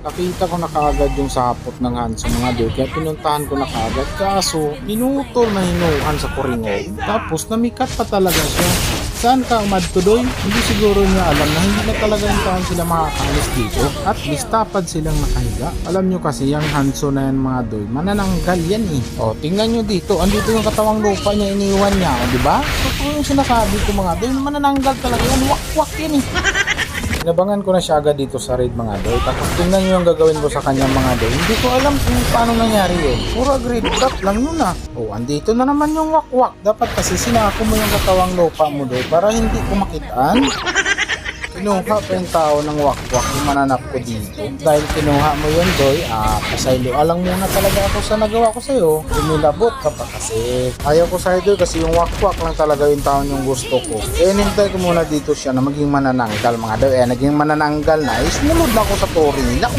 Nakita ko na kaagad yung sapot ng Hanso mga doy, kaya pinuntahan ko na kaagad. Kaso, pinutol na hinuhan sa kuringog. Tapos, namikat pa talaga siya. Saan ka umadto doy? Hindi siguro niya alam na hindi na talaga yung taon sila makakalis dito. At least tapad silang nakahiga. Alam nyo kasi, yung Hanso na yan mga doy, manananggal yan eh. O, tingnan nyo dito. Andito yung katawang lupa niya, iniwan niya. O, diba? Totoo yung sinasabi ko mga doy, manananggal talaga yan. Wak-wak yan eh. Inabangan ko na siya agad dito sa raid mga doy. Tapos tingnan nyo yung gagawin ko sa kanya mga doy. Hindi ko alam kung paano nangyari yun. Pura grade drop lang nun ah. O, andito na naman yung wakwak. Dapat kasi sinako mo yung katawang lupa mo doy para hindi ko makitaan. Kinuha pa yung tao ng wakwak yung mananap ko dito. Dahil kinuha mo yun doy, pasaylo alang muna talaga ako sa nagawa ko sa'yo. Umilabot ka pa kasi. Ayaw ko sa'yo doy kasi yung wakwak lang talaga yung taon yung gusto ko. Nintay ko muna dito siya na maging manananggal mga doy. Naging manananggal na. Sumunod na ako sa tori nila.